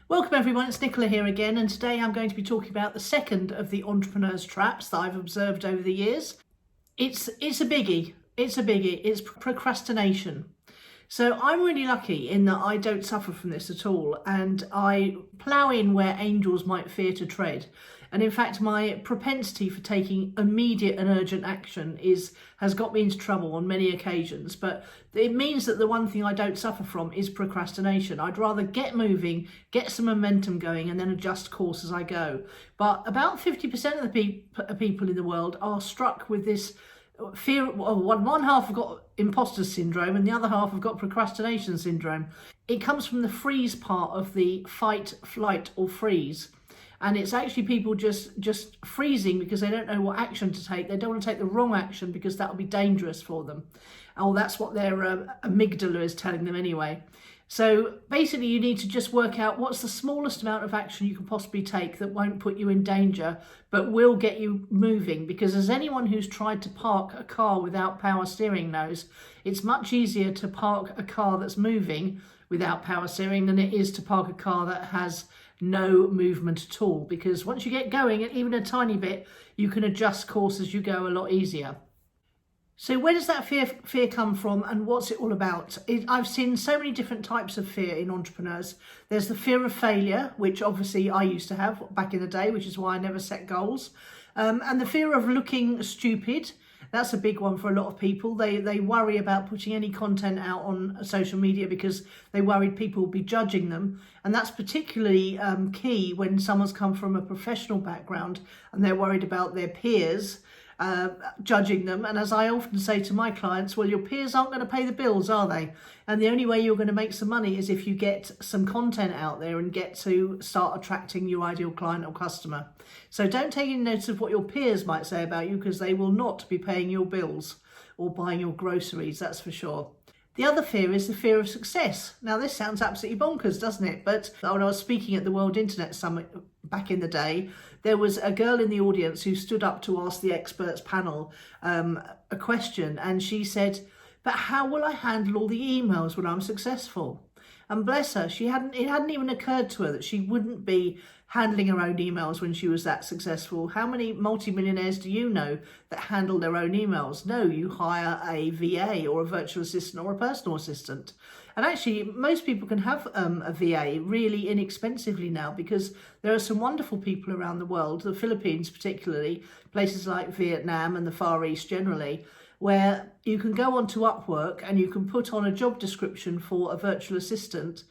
Welcome everyone, it's Nicola here again, and today I'm going to be talking about the second of the entrepreneur's traps that I've observed over the years. It's a biggie. It's procrastination. So I'm really lucky in that I don't suffer from this at all, and I plough in where angels might fear to tread. And in fact, my propensity for taking immediate and urgent action has got me into trouble on many occasions. But it means that the one thing I don't suffer from is procrastination. I'd rather get moving, get some momentum going, and then adjust course as I go. But about 50% of the people in the world are struck with this fear. One half have got imposter syndrome and the other half have got procrastination syndrome. It comes from the freeze part of the fight, flight or freeze. And it's actually people just freezing because they don't know what action to take. They don't want to take the wrong action because that'll be dangerous for them. Oh, that's what their amygdala is telling them anyway. So basically you need to just work out what's the smallest amount of action you can possibly take that won't put you in danger, but will get you moving. Because as anyone who's tried to park a car without power steering knows, it's much easier to park a car that's moving without power steering than it is to park a car that has no movement at all. Because once you get going, even a tiny bit, you can adjust course as you go a lot easier. So where does that fear come from, and what's it all about? I've seen so many different types of fear in entrepreneurs. There's the fear of failure, which obviously I used to have back in the day, which is why I never set goals. And the fear of looking stupid. That's a big one for a lot of people. They worry about putting any content out on social media because they worried people will be judging them. And that's particularly key when someone's come from a professional background and they're worried about their peers judging them. And as I often say to my clients, well, your peers aren't going to pay the bills, are they? And the only way you're going to make some money is if you get some content out there and get to start attracting your ideal client or customer. So don't take any notice of what your peers might say about you, because they will not be paying your bills or buying your groceries, that's for sure. The other fear is the fear of success. Now, this sounds absolutely bonkers, doesn't it? But when I was speaking at the World Internet Summit back in the day, there was a girl in the audience who stood up to ask the experts panel a question. And she said, but how will I handle all the emails when I'm successful? And bless her, it hadn't even occurred to her that she wouldn't be handling her own emails when she was that successful. How many multimillionaires do you know that handle their own emails? No, you hire a VA or a virtual assistant or a personal assistant. And actually, most people can have a VA really inexpensively now, because there are some wonderful people around the world, the Philippines particularly, places like Vietnam and the Far East generally, where you can go onto Upwork and you can put on a job description for a virtual assistant,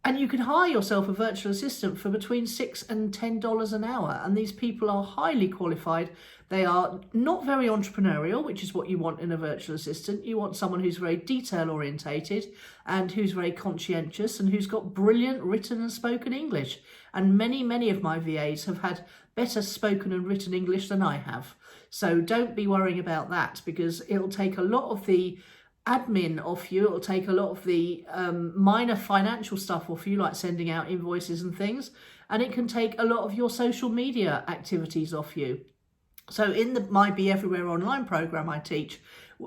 and you can hire yourself a virtual assistant for between $6 and $10 an hour. And these people are highly qualified. They are not very entrepreneurial, which is what you want in a virtual assistant. You want someone who's very detail orientated and who's very conscientious and who's got brilliant written and spoken English. And many of my VAs have had better spoken and written English than I have. So don't be worrying about that, because it'll take a lot of the admin off you. It'll take a lot of the minor financial stuff off you, like sending out invoices and things. And it can take a lot of your social media activities off you. So in my Be Everywhere online program I teach,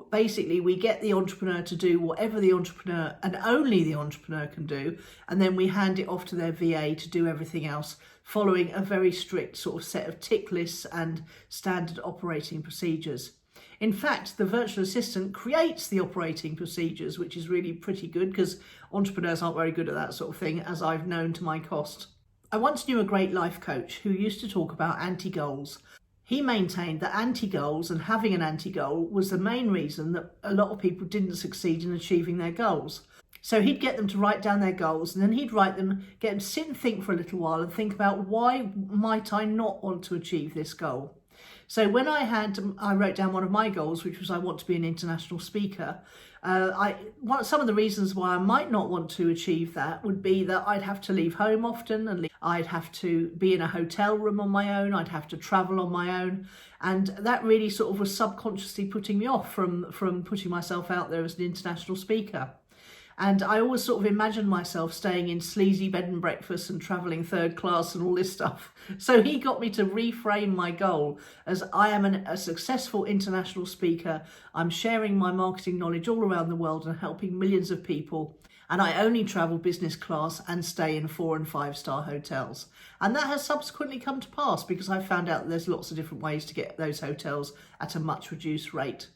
basically we get the entrepreneur to do whatever the entrepreneur and only the entrepreneur can do, and then we hand it off to their VA to do everything else, following a very strict sort of set of tick lists and standard operating procedures. In fact, the virtual assistant creates the operating procedures, which is really pretty good, because entrepreneurs aren't very good at that sort of thing, as I've known to my cost. I once knew a great life coach who used to talk about anti-goals. He maintained that anti-goals and having an anti-goal was the main reason that a lot of people didn't succeed in achieving their goals. So he'd get them to write down their goals, and then he'd get them to sit and think for a little while and think about, why might I not want to achieve this goal? So when I wrote down one of my goals, which was I want to be an international speaker. Some of the reasons why I might not want to achieve that would be that I'd have to leave home often, and I'd have to be in a hotel room on my own. I'd have to travel on my own. And that really sort of was subconsciously putting me off from putting myself out there as an international speaker. And I always sort of imagined myself staying in sleazy bed and breakfast and travelling third class and all this stuff. So he got me to reframe my goal as I am a successful international speaker. I'm sharing my marketing knowledge all around the world and helping millions of people. And I only travel business class and stay in 4- and 5-star hotels. And that has subsequently come to pass because I found out that there's lots of different ways to get those hotels at a much reduced rate.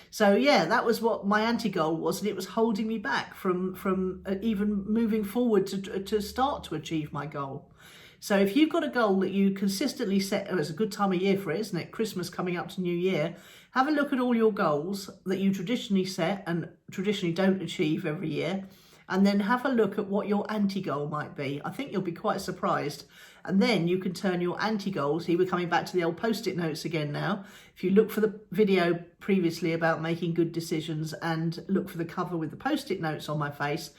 So yeah, that was what my anti-goal was, and it was holding me back from even moving forward to start to achieve my goal. So if you've got a goal that you consistently set, it's a good time of year for it, isn't it? Christmas coming up to New Year. Have a look at all your goals that you traditionally set and traditionally don't achieve every year, and then have a look at what your anti-goal might be. I think you'll be quite surprised. And then you can turn your anti-goals, here we're coming back to the old post-it notes again now. If you look for the video previously about making good decisions and look for the cover with the post-it notes on my face,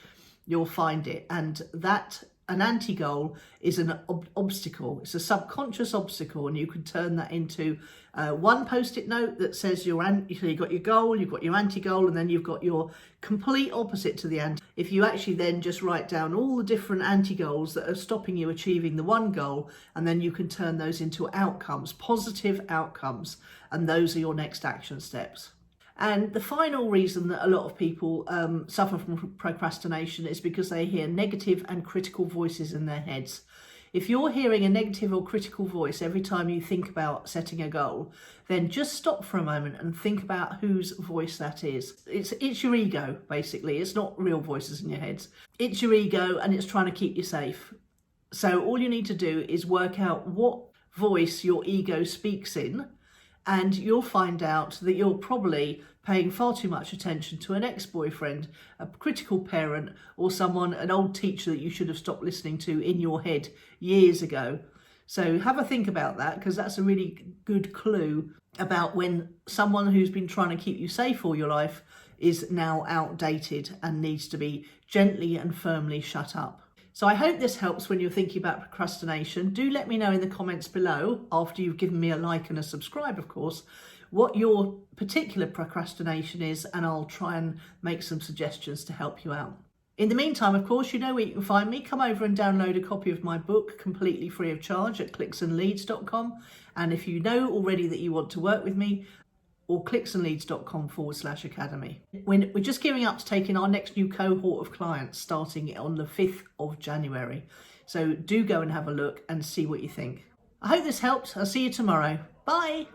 you'll find it. And that, an anti-goal is an obstacle. It's a subconscious obstacle, and you can turn that into one post-it note that says so you've got your goal, you've got your anti-goal, and then you've got your complete opposite to the anti. If you actually then just write down all the different anti-goals that are stopping you achieving the one goal, and then you can turn those into outcomes, positive outcomes, and those are your next action steps. And the final reason that a lot of people suffer from procrastination is because they hear negative and critical voices in their heads. If you're hearing a negative or critical voice every time you think about setting a goal, then just stop for a moment and think about whose voice that is. It's your ego, basically. It's not real voices in your heads. It's your ego, and it's trying to keep you safe. So all you need to do is work out what voice your ego speaks in, and you'll find out that you're probably paying far too much attention to an ex-boyfriend, a critical parent, or someone, an old teacher that you should have stopped listening to in your head years ago. So have a think about that, because that's a really good clue about when someone who's been trying to keep you safe all your life is now outdated and needs to be gently and firmly shut up. So I hope this helps when you're thinking about procrastination. Do let me know in the comments below, after you've given me a like and a subscribe, of course, what your particular procrastination is, and I'll try and make some suggestions to help you out. In the meantime, of course, you know where you can find me. Come over and download a copy of my book completely free of charge at clicksandleads.com. And if you know already that you want to work with me, or clicksandleads.com/academy. We're just gearing up to take in our next new cohort of clients starting on the 5th of January. So do go and have a look and see what you think. I hope this helps. I'll see you tomorrow. Bye.